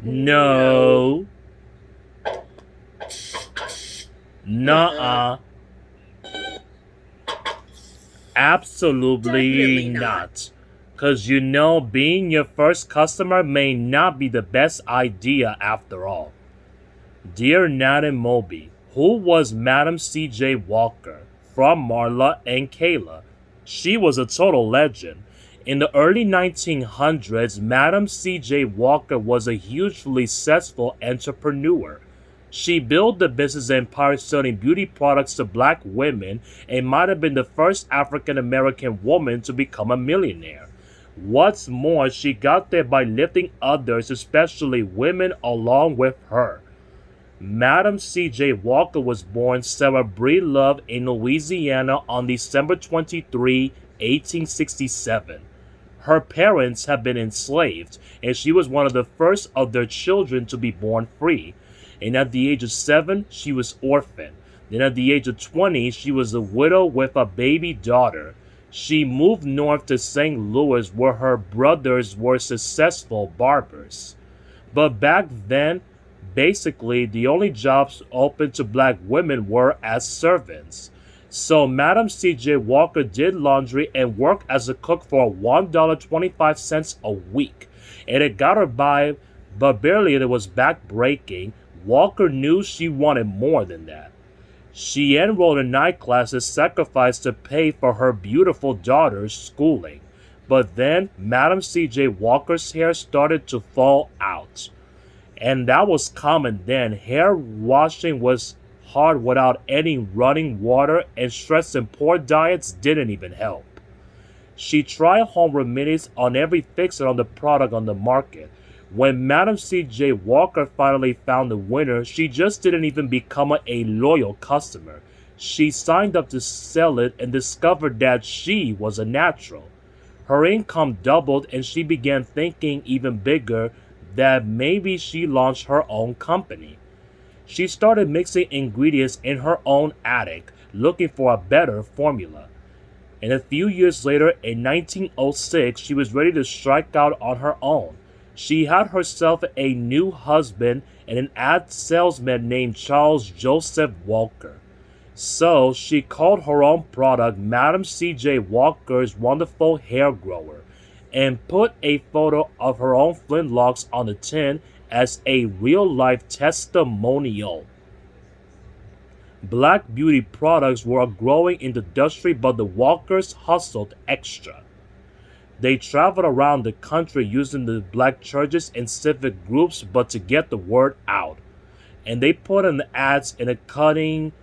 No. No. Uh-uh. Nuh-uh. Absolutely Definitely not. not. Because being your first customer may not be the best idea after all. Dear Nat and Moby, who was Madam C.J. Walker? From Marla and Kayla. She was a total legend. In the early 1900s, Madam C.J. Walker was a hugely successful entrepreneur. She built the business empire selling beauty products to black women and might have been the first African American woman to become a millionaire. What's more, she got there by lifting others, especially women, along with her. Madam C.J. Walker was born Sarah Bree Love in Louisiana on December 23, 1867. Her parents had been enslaved, and she was one of the first of their children to be born free. And at the age of 7, she was orphaned. Then at the age of 20, she was a widow with a baby daughter. She moved north to St. Louis where her brothers were successful barbers. But back then, basically, the only jobs open to black women were as servants. So Madam C.J. Walker did laundry and worked as a cook for $1.25 a week. And it got her by, but barely it was back-breaking. Walker knew she wanted more than that. She enrolled in night classes, sacrificed to pay for her beautiful daughter's schooling. But then Madam C.J. Walker's hair started to fall out. And that was common then. Hair washing was hard without any running water, and stress and poor diets didn't even help. She tried home remedies on every fixer on the product on the market. When Madam C.J. Walker finally found the winner, she just didn't even become a loyal customer. She signed up to sell it and discovered that she was a natural. Her income doubled and she began thinking even bigger that maybe she launched her own company. She started mixing ingredients in her own attic, looking for a better formula. And a few years later, in 1906, she was ready to strike out on her own. She had herself a new husband and an ad salesman named Charles Joseph Walker. So she called her own product Madam C.J. Walker's Wonderful Hair Grower and put a photo of her own flintlocks on the tin as a real life testimonial. Black beauty products were growing in the industry, but the Walkers hustled extra. They traveled around the country using the black churches and civic groups but to get the word out. And they put in ads in a cutting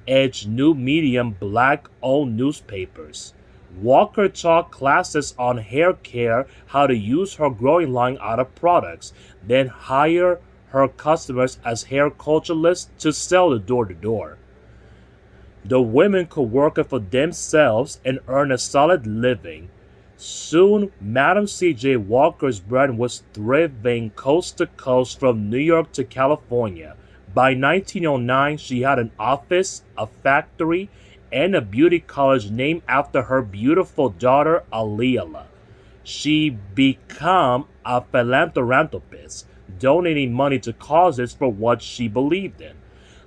edge new medium black owned newspapers. Walker taught classes on hair care, how to use her growing line out of products, then hire her customers as hair culturalists to sell the door to door. The women could work for themselves and earn a solid living. Soon, Madam C.J. Walker's brand was thriving coast to coast from New York to California. By 1909, she had an office, a factory, and a beauty college named after her beautiful daughter, Aleela. She became a philanthropist, donating money to causes for what she believed in.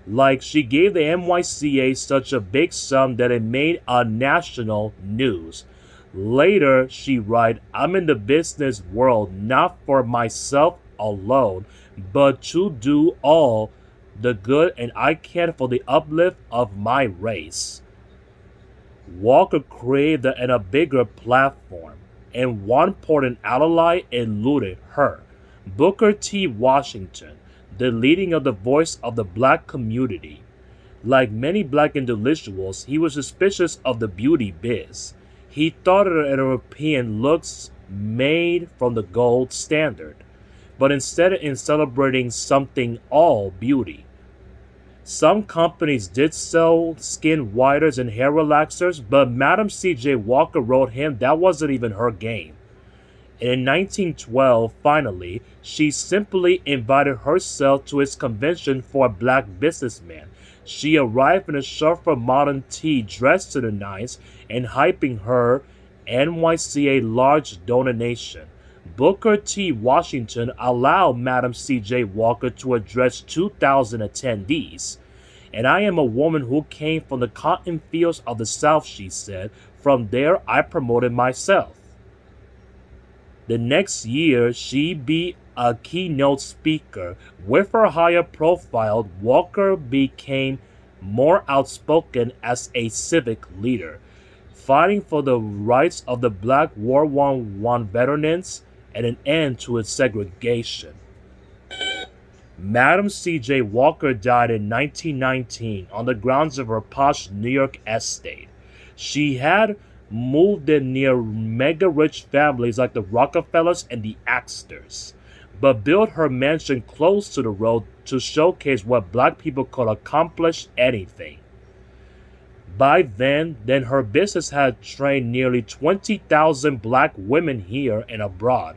Like she gave the NYCA such a big sum that it made a national news. Later, she wrote, I'm in the business world not for myself alone, but to do all the good and I can for the uplift of my race. Walker created a bigger platform, and one important ally eluded her. Booker T. Washington, the leading of the voice of the black community. Like many black individuals, he was suspicious of the beauty biz. He thought that European looks made from the gold standard, but instead in celebrating something all beauty. Some companies did sell skin whiteners and hair relaxers, but Madam C.J. Walker wrote him that wasn't even her game. In 1912, finally, she simply invited herself to his convention for a black businessman. She arrived in a sharper modern tee dressed to the nines and hyping her NYCA large donation. Booker T. Washington allowed Madam C.J. Walker to address 2,000 attendees. And I am a woman who came from the cotton fields of the South, she said. From there, I promoted myself. The next year, she be a keynote speaker. With her higher profile, Walker became more outspoken as a civic leader, fighting for the rights of the Black World War I veterans and an end to its segregation. Madam C.J. Walker died in 1919 on the grounds of her posh New York estate. She had moved in near mega-rich families like the Rockefellers and the Axters, but built her mansion close to the road to showcase what black people could accomplish anything. By then her business had trained nearly 20,000 black women here and abroad.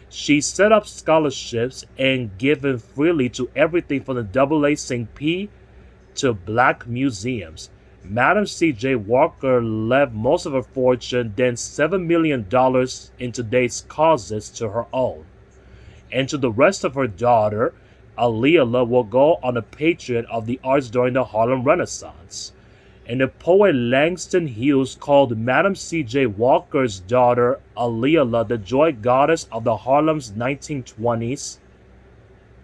She set up scholarships and given freely to everything from the AACP to black museums. Madam C.J. Walker left most of her fortune, then $7 million in today's causes, to her own. And to the rest of her daughter, Aaliyah will go on a patriot of the arts during the Harlem Renaissance. And the poet Langston Hughes called Madam C.J. Walker's daughter, Aaliyah, the joy goddess of the Harlem's 1920s.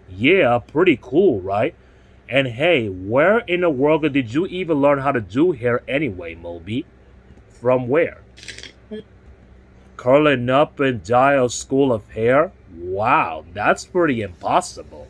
Yeah, pretty cool, right? And hey, where in the world did you even learn how to do hair anyway, Moby? From where? Curling up and dye a school of hair? Wow, that's pretty impossible.